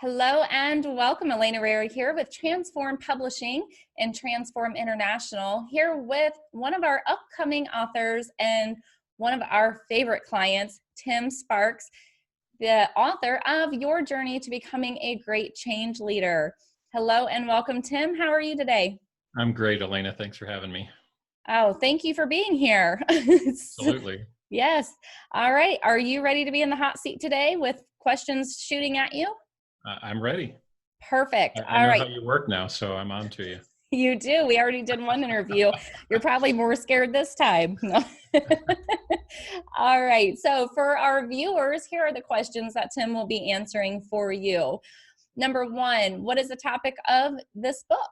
Hello and welcome. Elena Rara here with Transform Publishing and Transform International, here with one of our upcoming authors and one of our favorite clients, Tim Sparks, the author of Your Journey to Becoming a Great Change Leader. Hello and welcome, Tim. How are you today? I'm great, Elena. Thanks for having me. Oh, thank you for being here. Absolutely. Yes. All right. Are you ready to be in the hot seat today with questions shooting at you? I'm ready. Perfect. I All know how right. you work now, so I'm on to you. You do. We already did one interview. You're probably more scared this time. No. All right. So for our viewers, here are the questions that Tim will be answering for you. Number one, what is the topic of this book?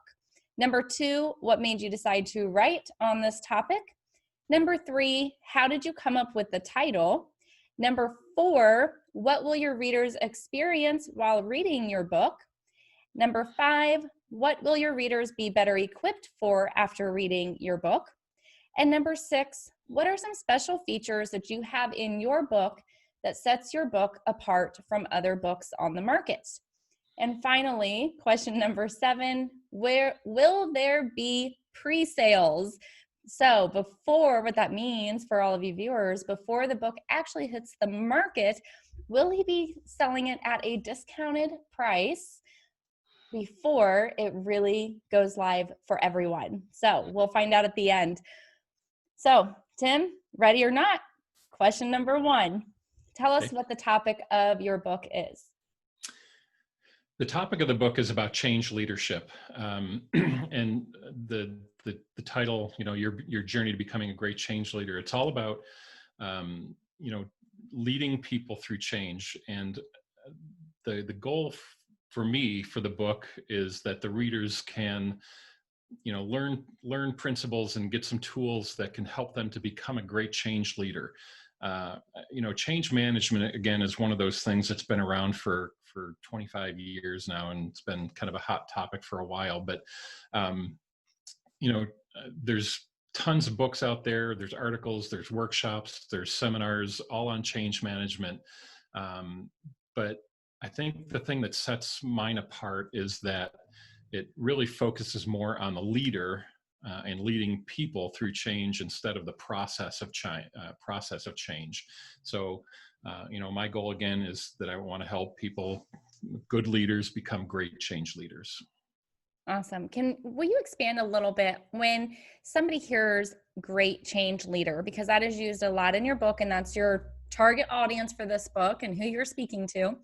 Number two, what made you decide to write on this topic? Number three, how did you come up with the title? Number four, what will your readers experience while reading your book? Number five, what will your readers be better equipped for after reading your book? And number six, what are some special features that you have in your book that sets your book apart from other books on the market? And finally, question number seven, where will there be pre-sales? So before, what that means for all of you viewers, before the book actually hits the market, will he be selling it at a discounted price before it really goes live for everyone? So we'll find out at the end. So Tim, ready or not? Question number one, tell us what the topic of your book is. The topic of the book is about change leadership, and the title, your journey to becoming a great change leader. It's all about, leading people through change, and the goal for me for the book is that the readers can, learn principles and get some tools that can help them to become a great change leader. Change management, again, is one of those things that's been around for 25 years now, and it's been kind of a hot topic for a while. But, there's tons of books out there. There's articles, there's workshops, there's seminars, all on change management. But I think the thing that sets mine apart is that it really focuses more on the leader and leading people through change instead of the process of change. So, my goal again is that I want to help people, good leaders, become great change leaders. Awesome. Will you expand a little bit when somebody hears great change leader, because that is used a lot in your book and that's your target audience for this book and who you're speaking to.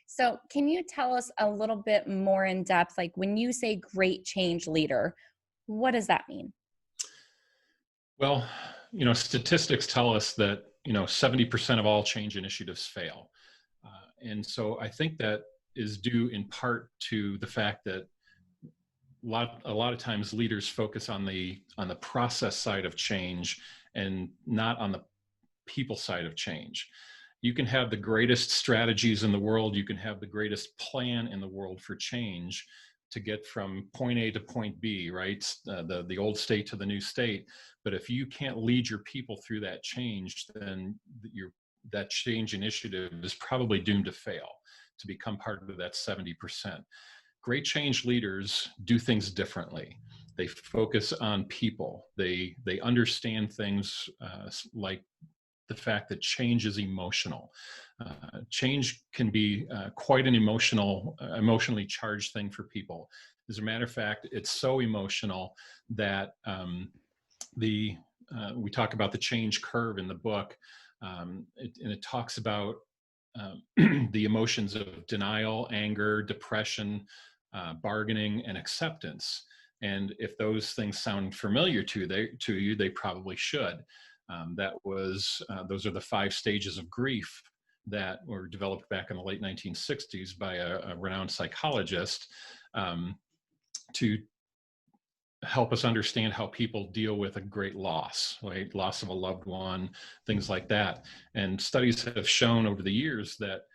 So can you tell us a little bit more in depth, like when you say great change leader, what does that mean? Well, statistics tell us that, 70% of all change initiatives fail. And so I think that is due in part to the fact that a lot of times leaders focus on the process side of change and not on the people side of change. You can have the greatest strategies in the world, you can have the greatest plan in the world for change to get from point A to point B, right? The old state to the new state. But if you can't lead your people through that change, then that change initiative is probably doomed to fail, to become part of that 70%. Great change leaders do things differently. They focus on people. They understand things like the fact that change is emotional. Change can be quite an emotionally charged thing for people. As a matter of fact, it's so emotional that we talk about the change curve in the book, and it talks about the emotions of denial, anger, depression, bargaining, and acceptance. And if those things sound familiar to you, they probably should. Those are the 5 stages of grief that were developed back in the late 1960s by a renowned psychologist to help us understand how people deal with a great loss, right? Loss of a loved one, things like that. And studies have shown over the years that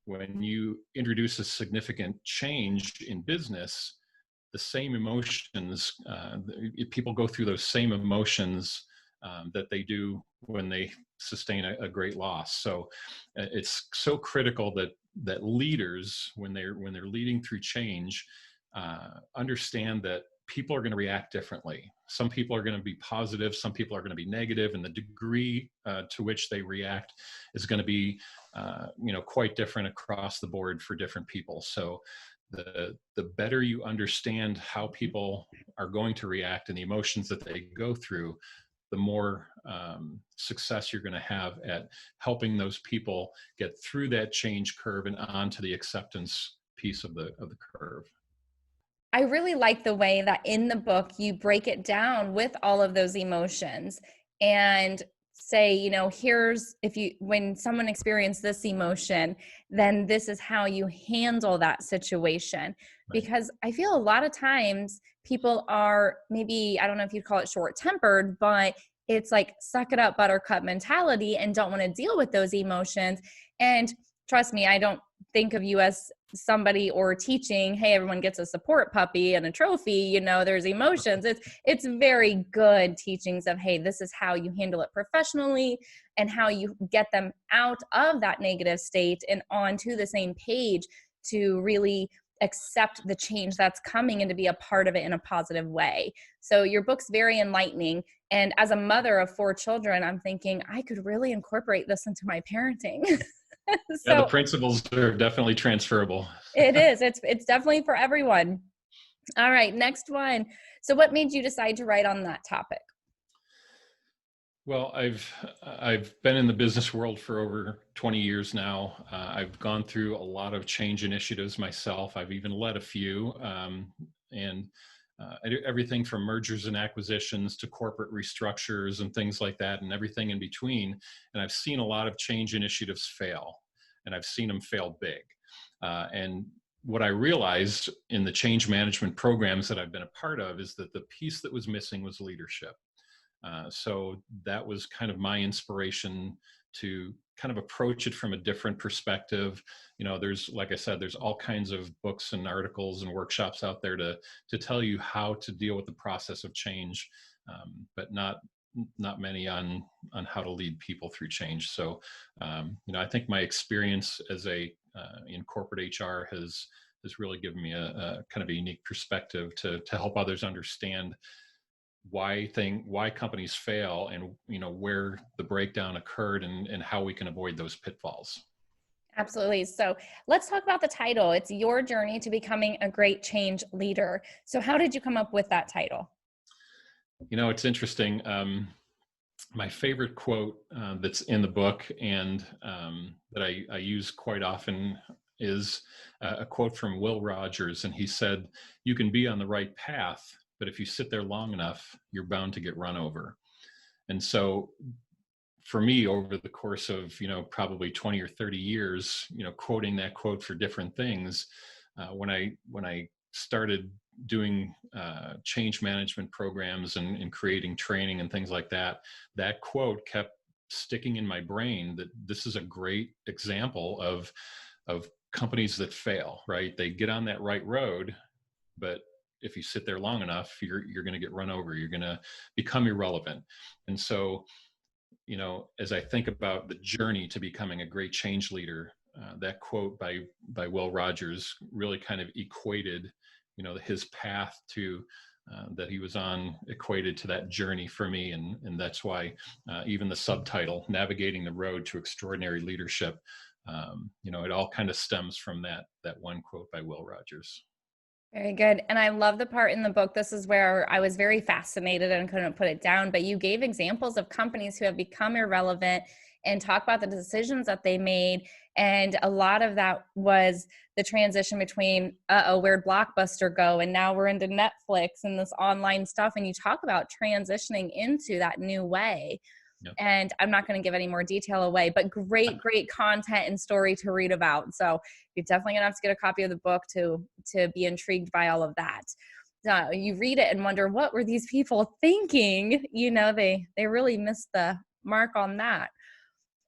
when you introduce a significant change in business, the same emotions, people go through those same emotions that they do when they sustain a great loss. So it's so critical that that leaders, when they're leading through change, understand that people are going to react differently. Some people are going to be positive, some people are going to be negative, and the degree to which they react is going to be, quite different across the board for different people. So the better you understand how people are going to react and the emotions that they go through, the more success you're going to have at helping those people get through that change curve and onto the acceptance piece of the curve. I really like the way that in the book you break it down with all of those emotions and say, here's when someone experienced this emotion, then this is how you handle that situation. Right. Because I feel a lot of times people are, maybe, I don't know if you'd call it short tempered, but it's like suck it up buttercup mentality and don't want to deal with those emotions. And trust me, I don't think of you as somebody or teaching, hey, everyone gets a support puppy and a trophy, there's emotions. It's very good teachings of, hey, this is how you handle it professionally and how you get them out of that negative state and onto the same page to really accept the change that's coming and to be a part of it in a positive way. So your book's very enlightening. And as a mother of 4 children, I'm thinking I could really incorporate this into my parenting. Yeah, the principles are definitely transferable. It is. It's definitely for everyone. All right, next one. So what made you decide to write on that topic? Well, I've been in the business world for over 20 years now. I've gone through a lot of change initiatives myself. I've even led a few, and I do everything from mergers and acquisitions to corporate restructures and things like that, and everything in between. And I've seen a lot of change initiatives fail, and I've seen them fail big. And what I realized in the change management programs that I've been a part of is that the piece that was missing was leadership. So that was kind of my inspiration to kind of approach it from a different perspective. There's, like I said, there's all kinds of books and articles and workshops out there to tell you how to deal with the process of change, but not many on how to lead people through change. So, I think my experience as in corporate HR has really given me a kind of a unique perspective to help others understand why companies fail and where the breakdown occurred and how we can avoid those pitfalls. Absolutely. So let's talk about the title. It's Your Journey to Becoming a Great Change Leader. So how did you come up with that title? It's interesting. My favorite quote that's in the book and that I use quite often is a quote from Will Rogers, and he said, "You can be on the right path, but if you sit there long enough, you're bound to get run over." And so for me, over the course of, probably 20 or 30 years, quoting that quote for different things, when I started doing change management programs and creating training and things like that, that quote kept sticking in my brain that this is a great example of companies that fail, right? They get on that right road, but if you sit there long enough, you're going to get run over. You're going to become irrelevant. And so, as I think about the journey to becoming a great change leader, that quote by Will Rogers really kind of equated, his path to that he was on equated to that journey for me, and that's why even the subtitle, "Navigating the Road to Extraordinary Leadership," it all kind of stems from that one quote by Will Rogers. Very good. And I love the part in the book. This is where I was very fascinated and couldn't put it down. But you gave examples of companies who have become irrelevant and talk about the decisions that they made. And a lot of that was the transition between, where'd Blockbuster go? And now we're into Netflix and this online stuff. And you talk about transitioning into that new way. Yep. And I'm not going to give any more detail away, but great content and story to read about. So you're definitely going to have to get a copy of the book to be intrigued by all of that. You read it and wonder, what were these people thinking? They really missed the mark on that.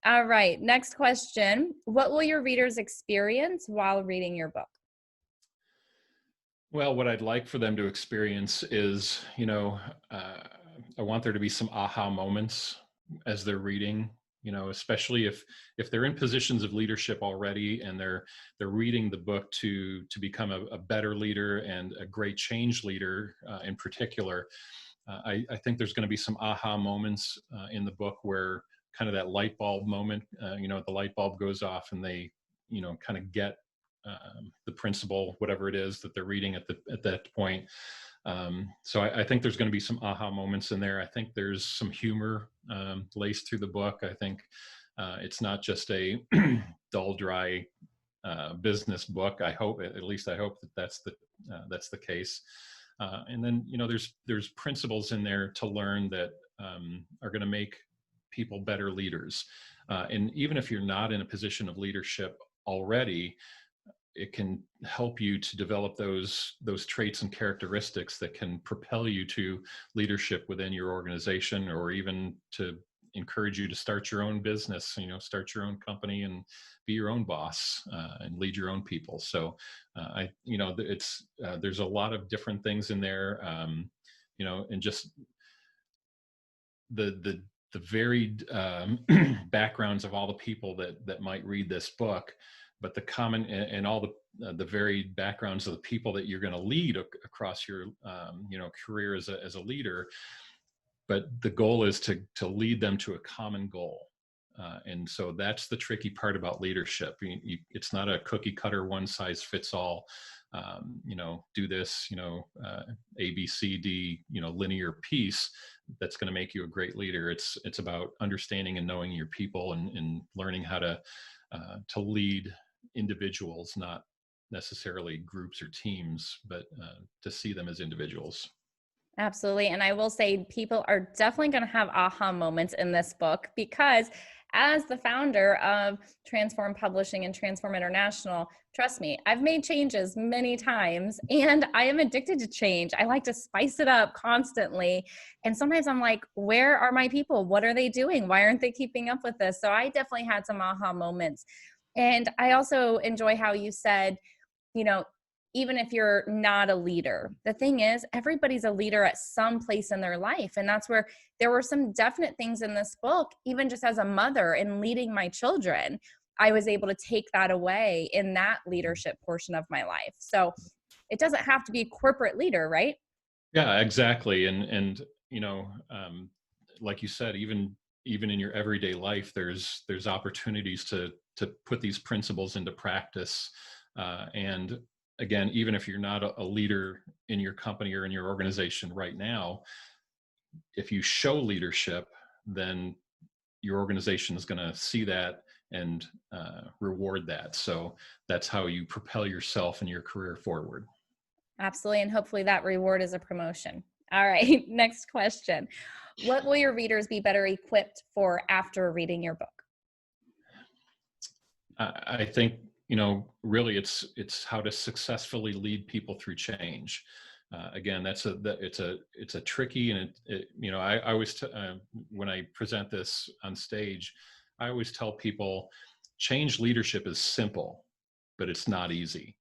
All right, next question. What will your readers experience while reading your book? Well, what I'd like for them to experience is, I want there to be some aha moments as they're reading. especially if they're in positions of leadership already and they're reading the book to become a better leader and a great change leader in particular. I think there's going to be some aha moments in the book where kind of that light bulb moment, the light bulb goes off and they, kind of get the principle, whatever it is that they're reading at that point. So I think there's going to be some aha moments in there. I think there's some humor laced through the book. I think it's not just a dull, dry business book. At least I hope that's the case. And then, there's principles in there to learn that are going to make people better leaders. And even if you're not in a position of leadership already, it can help you to develop those traits and characteristics that can propel you to leadership within your organization, or even to encourage you to start your own business, start your own company and be your own boss and lead your own people. So there's a lot of different things in there, and just the varied backgrounds of all the people that might read this book, but the common and all the varied backgrounds of the people that you're going to lead across your career as a leader. But the goal is to lead them to a common goal. And so that's the tricky part about leadership. It's not a cookie cutter, one size fits all, do this, A, B, C, D, linear piece that's going to make you a great leader. It's about understanding and knowing your people and learning how to lead individuals, not necessarily groups or teams, but to see them as individuals. Absolutely. And I will say people are definitely going to have aha moments in this book, because as the founder of Transform Publishing and Transform International, trust me, I've made changes many times and I am addicted to change. I like to spice it up constantly. And sometimes I'm like, where are my people? What are they doing? Why aren't they keeping up with this? So I definitely had some aha moments. And I also enjoy how you said, even if you're not a leader, the thing is, everybody's a leader at some place in their life. And that's where there were some definite things in this book, even just as a mother and leading my children, I was able to take that away in that leadership portion of my life. So it doesn't have to be a corporate leader, right? Yeah, exactly. And like you said, even in your everyday life, there's opportunities to put these principles into practice. And again, even if you're not a leader in your company or in your organization right now, if you show leadership, then your organization is going to see that and reward that. So that's how you propel yourself and your career forward. Absolutely. And hopefully that reward is a promotion. All right. Next question. What will your readers be better equipped for after reading your book? I think, really it's how to successfully lead people through change. Again, it's a tricky, and I always, when I present this on stage, I always tell people change leadership is simple, but it's not easy.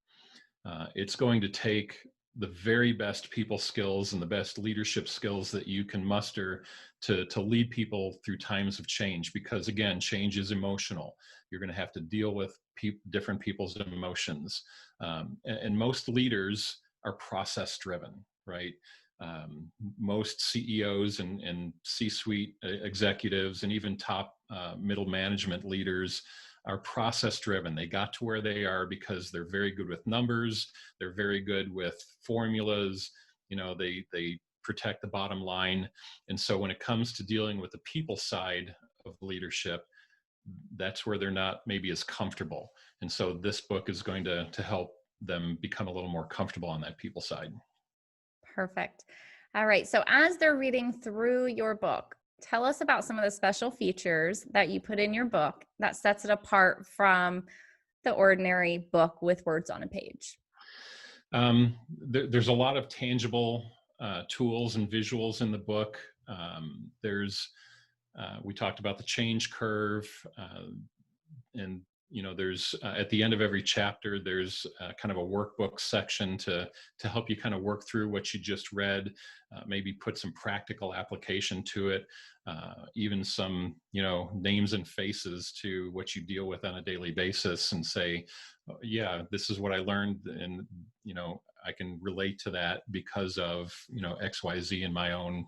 It's going to take the very best people skills and the best leadership skills that you can muster to lead people through times of change, because again, change is emotional. You're going to have to deal with different people's emotions. And most leaders are process driven, right? Most CEOs and C-suite executives and even top middle management leaders are process driven. They got to where they are because they're very good with numbers. They're very good with formulas. They protect the bottom line. And so when it comes to dealing with the people side of leadership, that's where they're not maybe as comfortable. And so this book is going to help them become a little more comfortable on that people side. Perfect. All right. So as they're reading through your book, tell us about some of the special features that you put in your book that sets it apart from the ordinary book with words on a page. There's a lot of tangible tools and visuals in the book. We talked about the change curve, and there's at the end of every chapter, there's kind of a workbook section to help you kind of work through what you just read, maybe put some practical application to it, even some, names and faces to what you deal with on a daily basis, and say, "Oh, yeah, this is what I learned, and I can relate to that because of XYZ in my own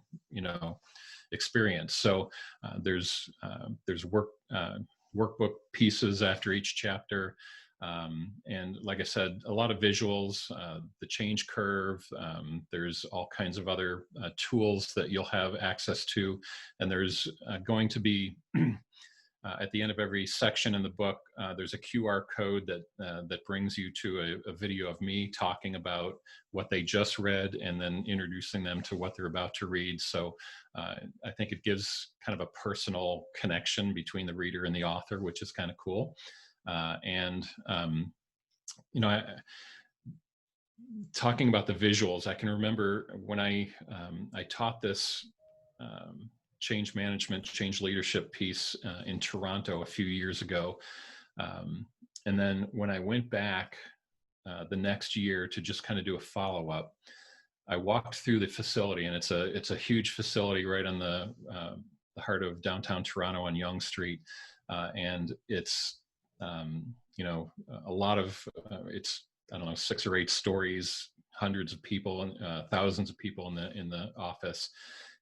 experience." So there's workbook pieces after each chapter. And like I said, a lot of visuals, the change curve. There's all kinds of other tools that you'll have access to. And there's going to be, at the end of every section in the book, there's a QR code that brings you to a video of me talking about what they just read and then introducing them to what they're about to read. So I think it gives kind of a personal connection between the reader and the author, which is kind of cool. Talking about the visuals, I can remember when I taught this change management, change leadership piece in Toronto a few years ago. And then when I went back the next year to just kind of do a follow-up, I walked through the facility, and it's a huge facility right on the heart of downtown Toronto on Yonge Street. And it's, a lot of, it's, I don't know, 6 or 8 stories, hundreds of people, and thousands of people in the office.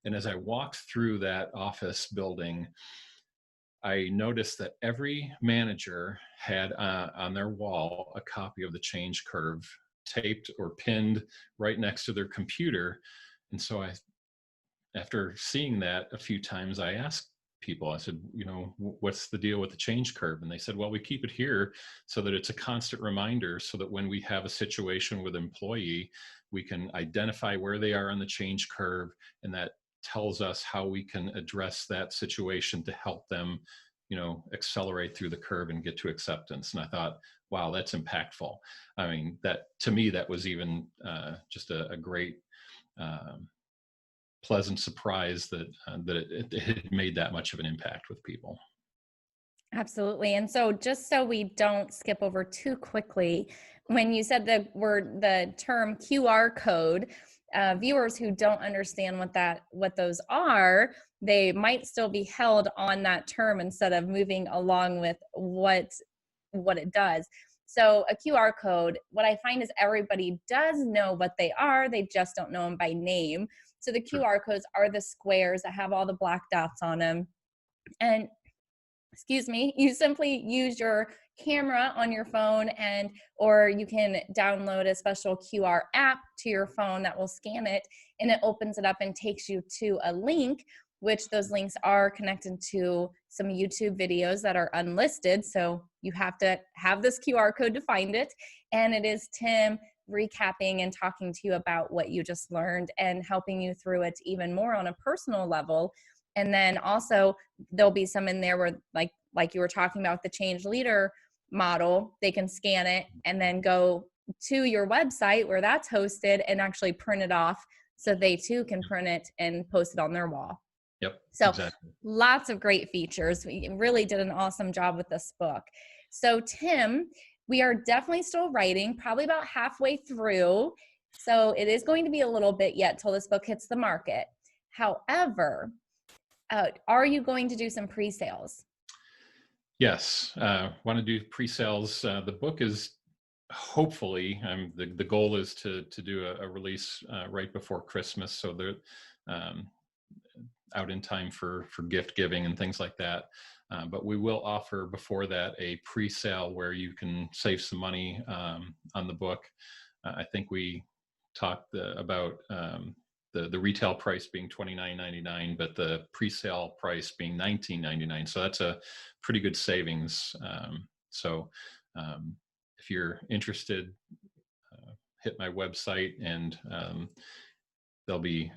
And as I walked through that office building, I noticed that every manager had on their wall a copy of the change curve taped or pinned right next to their computer. And so after seeing that a few times, I asked people, I said, what's the deal with the change curve? And they said, well, we keep it here so that it's a constant reminder, so that when we have a situation with an employee, we can identify where they are on the change curve, and that tells us how we can address that situation to help them, accelerate through the curve and get to acceptance. And I thought, wow, that's impactful. I mean, that to me, that was even just a great pleasant surprise that it had made that much of an impact with people. Absolutely. And so just so we don't skip over too quickly, when you said the term QR code, viewers who don't understand what those are, they might still be held on that term instead of moving along with what it does. So a QR code, what I find is everybody does know what they are, they just don't know them by name. So the QR codes are the squares that have all the black dots on them. And you simply use your camera on your phone, or you can download a special QR app to your phone that will scan it, and it opens it up and takes you to a link, which those links are connected to some YouTube videos that are unlisted. So you have to have this QR code to find it. And it is Tim recapping and talking to you about what you just learned and helping you through it even more on a personal level. And then also there'll be some in there where like you were talking about the change leader model, they can scan it and then go to your website where that's hosted and actually print it off, so they too can print it and post it on their wall. Yep. So exactly. Lots of great features. We really did an awesome job with this book. So Tim, we are definitely still writing, probably about halfway through. So it is going to be a little bit yet till this book hits the market. However, are you going to do some pre-sales? Yes, want to do pre-sales. The book is hopefully, the goal is to do a release right before Christmas, so they're out in time for gift giving and things like that. But we will offer before that a pre-sale where you can save some money on the book. I think we talked about the retail price being $29.99, but the pre-sale price being $19.99. So that's a pretty good savings. If you're interested, hit my website, and there'll be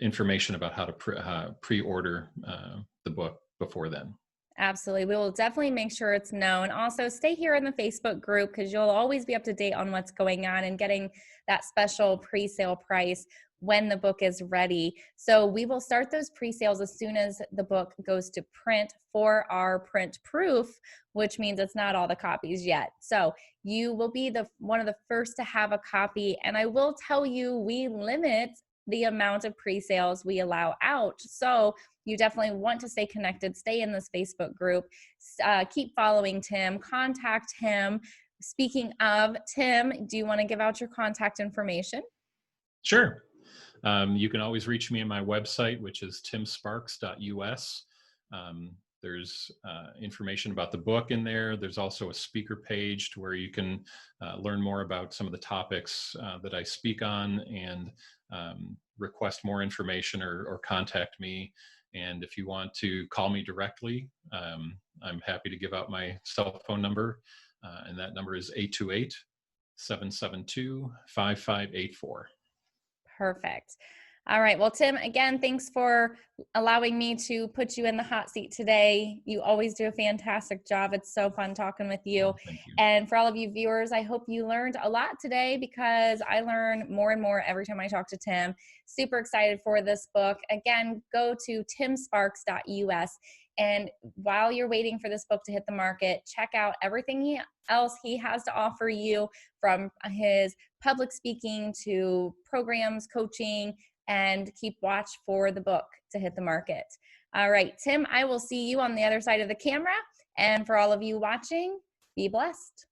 information about how to pre-order the book before then. Absolutely. We will definitely make sure it's known. Also, stay here in the Facebook group because you'll always be up to date on what's going on and getting that special pre-sale price when the book is ready. So we will start those pre-sales as soon as the book goes to print for our print proof, which means it's not all the copies yet. So you will be one of the first to have a copy. And I will tell you, we limit the amount of pre-sales we allow out. So you definitely want to stay connected, stay in this Facebook group, keep following Tim, contact him. Speaking of, Tim, do you want to give out your contact information? Sure. You can always reach me on my website, which is timsparks.us. There's information about the book in there. There's also a speaker page to where you can learn more about some of the topics that I speak on, and request more information or contact me. And if you want to call me directly, I'm happy to give out my cell phone number. And that number is 828-772-5584. Perfect. All right. Well, Tim, again, thanks for allowing me to put you in the hot seat today. You always do a fantastic job. It's so fun talking with you. Oh, thank you. And for all of you viewers, I hope you learned a lot today, because I learn more and more every time I talk to Tim. Super excited for this book. Again, go to timsparks.us. And while you're waiting for this book to hit the market, check out everything else he has to offer you, from his public speaking to programs, coaching, and keep watch for the book to hit the market. All right, Tim, I will see you on the other side of the camera. And for all of you watching, be blessed.